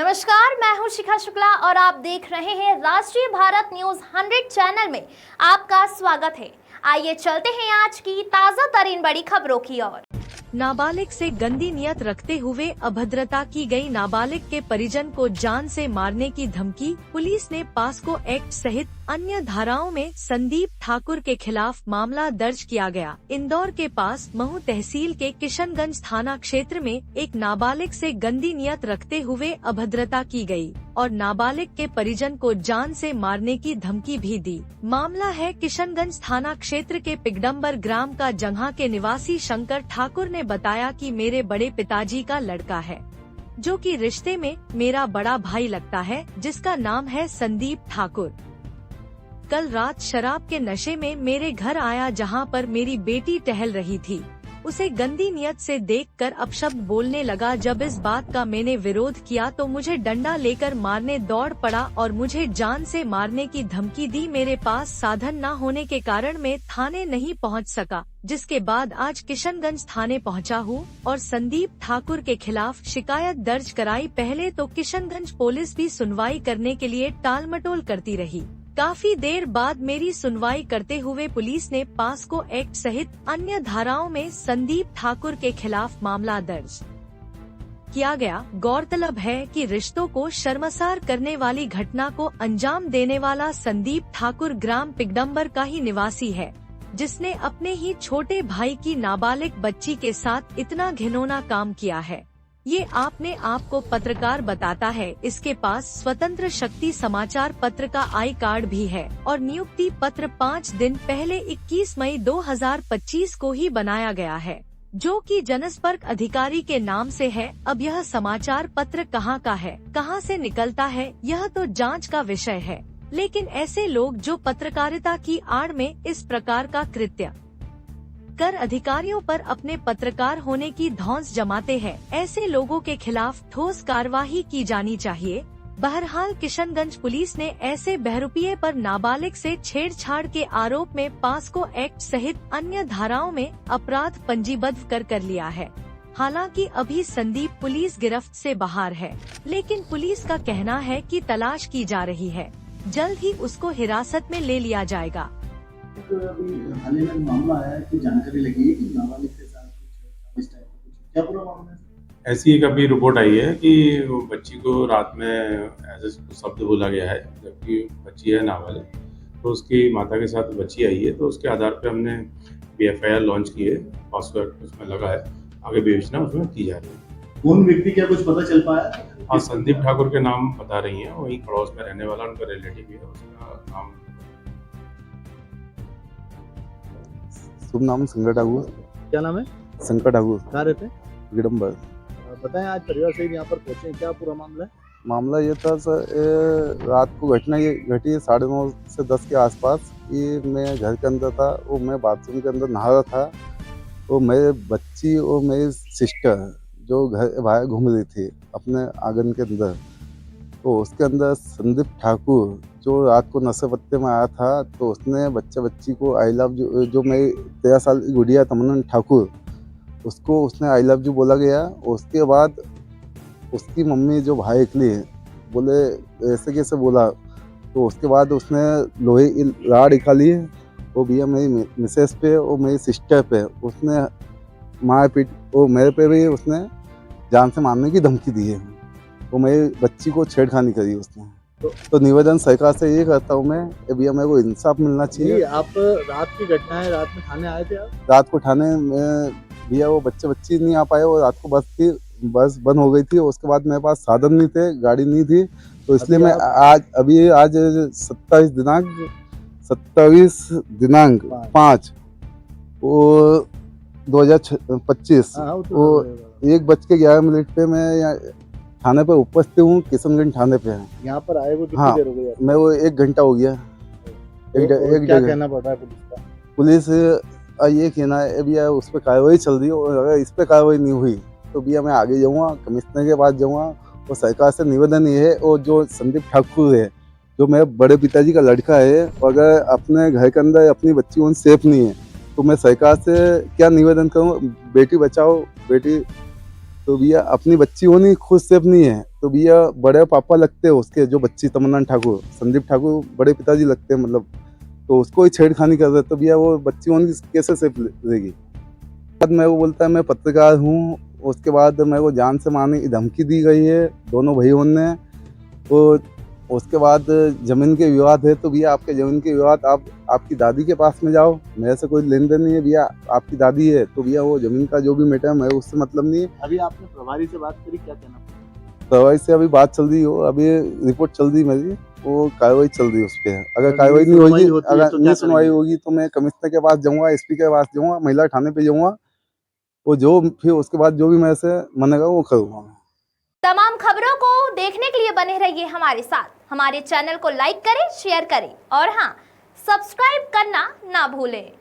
नमस्कार, मैं हूं शिखा शुक्ला और आप देख रहे हैं राष्ट्रीय भारत न्यूज 100 चैनल में आपका स्वागत है। आइए चलते हैं आज की ताजा तरीन बड़ी खबरों की ओर। नाबालिग से गंदी नियत रखते हुए अभद्रता की गई। नाबालिग के परिजन को जान से मारने की धमकी। पुलिस ने पास्को एक्ट सहित अन्य धाराओं में संदीप ठाकुर के खिलाफ मामला दर्ज किया गया। इंदौर के पास महू तहसील के किशनगंज थाना क्षेत्र में एक नाबालिग से गंदी नियत रखते हुए अभद्रता की गई और नाबालिग के परिजन को जान से मारने की धमकी भी दी। मामला है किशनगंज थाना क्षेत्र के पिगडम्बर ग्राम का। जंघा के निवासी शंकर ठाकुर ने बताया कि मेरे बड़े पिताजी का लड़का है, जो कि रिश्ते में मेरा बड़ा भाई लगता है, जिसका नाम है संदीप ठाकुर। कल रात शराब के नशे में मेरे घर आया, जहां पर मेरी बेटी टहल रही थी। उसे गंदी नियत से देखकर अपशब्द बोलने लगा। जब इस बात का मैंने विरोध किया तो मुझे डंडा लेकर मारने दौड़ पड़ा और मुझे जान से मारने की धमकी दी। मेरे पास साधन न होने के कारण मैं थाने नहीं पहुंच सका, जिसके बाद आज किशनगंज थाने पहुंचा हूं और संदीप ठाकुर के खिलाफ शिकायत दर्ज कराई। पहले तो किशनगंज पुलिस भी सुनवाई करने के लिए टालमटोल करती रही। काफी देर बाद मेरी सुनवाई करते हुए पुलिस ने पास्को एक्ट सहित अन्य धाराओं में संदीप ठाकुर के खिलाफ मामला दर्ज किया गया। गौरतलब है कि रिश्तों को शर्मसार करने वाली घटना को अंजाम देने वाला संदीप ठाकुर ग्राम पिगडम्बर का ही निवासी है, जिसने अपने ही छोटे भाई की नाबालिग बच्ची के साथ इतना घिनौना काम किया है। ये आपने आपको पत्रकार बताता है। इसके पास स्वतंत्र शक्ति समाचार पत्र का आई कार्ड भी है और नियुक्ति पत्र 5 दिन पहले 21 मई 2025 को ही बनाया गया है, जो कि जनसंपर्क अधिकारी के नाम से है। अब यह समाचार पत्र कहाँ का है, कहाँ से निकलता है, यह तो जांच का विषय है। लेकिन ऐसे लोग जो पत्रकारिता की आड़ में इस प्रकार का कृत्य कर अधिकारियों पर अपने पत्रकार होने की धौंस जमाते हैं, ऐसे लोगों के खिलाफ ठोस कार्रवाई की जानी चाहिए। बहरहाल किशनगंज पुलिस ने ऐसे बहरूपिये पर नाबालिग से छेड़छाड़ के आरोप में पास्को एक्ट सहित अन्य धाराओं में अपराध पंजीबद्ध कर लिया है। हालांकि अभी संदीप पुलिस गिरफ्त से बाहर है, लेकिन पुलिस का कहना है कि तलाश की जा रही है। जल्द ही उसको हिरासत में ले लिया जाएगा। अभी हाल ही में मामला आया है कि जानकारी लगी है कि नाबालिग के साथ कुछ इस टाइप का कुछ क्या पूरा मामला है? ऐसी एक अभी रिपोर्ट आई है कि वो बच्ची को रात में ऐसे शब्द बोला गया है, जबकि बच्ची है नाबालिग, तो उसकी माता के साथ बच्ची आई है, तो उसके आधार पे हमने FIR लॉन्च की है। पास्को एक्ट उसमें लगा है, आगे विवेचना उसमें की जा रही है। कौन व्यक्ति क्या कुछ पता चल पाया? हाँ, संदीप ठाकुर के नाम बता रही हैं, वहीं पड़ोस में रहने वाला उनका रिलेटिव भी है, उसका नाम। शुभ नाम शंकर ठाकुर। क्या नाम है? शंकर ठाकुर। कहाँ रहते हैं? गिडम्बर। बताएं, आज परिवार से यहाँ पर पहुँचे, क्या पूरा मामला है? मामला ये था सर, रात को घटना ये घटी 9:30 से 10 के आसपास। ये मैं घर के अंदर था, वो मैं बाथरूम के अंदर नहा रहा था। वो मेरे बच्ची और मेरी सिस्टर जो घर बाहर घूम रही थी अपने आंगन के अंदर, तो उसके अंदर संदीप ठाकुर जो रात को नशे पत्ते में आया था, तो उसने बच्ची को आई लव यू, जो मेरी 13 साल की गुड़िया तमन्ना ठाकुर, उसको उसने आई लव यू बोला गया। उसके बाद उसकी मम्मी जो भाई निकली बोले ऐसे कैसे बोला, तो उसके बाद उसने लोहे की राड निकाली, वो भैया मेरी मिसेस पे और मेरी सिस्टर पे उसने मार पीट, और मेरे पे भी उसने जान से मारने की धमकी दी है। वो मेरी बच्ची को छेड़खानी करी उसने। तो निवेदन सरकार से ये करता हूँ मैं, भैया मेरे को इंसाफ मिलना चाहिए। आप रात की घटना है, रात में थाने आए थे आप? रात को थाने में भैया वो बच्ची नहीं आ पाए, वो रात को बस बंद हो गई थी। उसके बाद मेरे पास साधन नहीं थे, गाड़ी नहीं थी, तो इसलिए मैं आज 27 दिनांक 5 वो 2025 वो 1:11 पे मैं थाने पे उपस्थित हूँ, किशनगंज थाने पे है। यहाँ पर आए वो कितनी हाँ, देर हो गई? मैं वो 1 घंटा हो गया। क्या कहना पड़ रहा है पुलिस का? पुलिस ये कहना है भैया उस पर कार्रवाई चल रही है, और अगर इस पर कार्रवाई नहीं हुई तो भैया मैं आगे जाऊँगा, कमिश्नर के पास जाऊँगा। और सरकार से निवेदन ये है, और जो संदीप ठाकुर है जो मेरे बड़े पिताजी का लड़का है, और अगर अपने घर के अंदर अपनी बच्ची उन सेफ नहीं है, तो मैं सरकार से क्या निवेदन करूँ, बेटी बचाओ बेटी, तो भैया अपनी बच्ची होनी खुद सेफ नहीं है, तो भैया बड़े पापा लगते हैं उसके, जो बच्ची तमन्ना ठाकुर, संदीप ठाकुर बड़े पिताजी लगते हैं मतलब, तो उसको ही छेड़खानी कर रहे, तो भैया वो बच्ची उनकी कैसे सेफ रहेगी। बाद मेरे को बोलता है मैं पत्रकार हूँ, उसके बाद मेरे को जान से मारने की धमकी दी गई है दोनों भाइयों ने। तो उसके बाद ज़मीन के विवाद है, तो भैया आपके ज़मीन के विवाद आप आपकी दादी के पास में जाओ, मेरे से कोई लेन देन नहीं है भैया, आपकी दादी है तो भैया वो ज़मीन का जो भी मैटर है मेरे उससे मतलब नहीं है। अभी आपने प्रभारी से बात करी, क्या कहना? दवाई से अभी बात चल रही हो, अभी रिपोर्ट चल रही मेरी, वो कार्रवाई चल रही है उस पर। अगर कार्रवाई नहीं होगी, अगर नहीं सुनवाई होगी तो मैं कमिश्नर के पास जाऊँगा, SP के पास जाऊँगा, महिला थाने पे जाऊँगा, वो जो फिर उसके बाद जो भी मेरे से मानेगा वो करूँगा। तमाम खबरों को देखने के लिए बने रहिए हमारे साथ। हमारे चैनल को लाइक करें, शेयर करें और हाँ, सब्सक्राइब करना ना भूलें।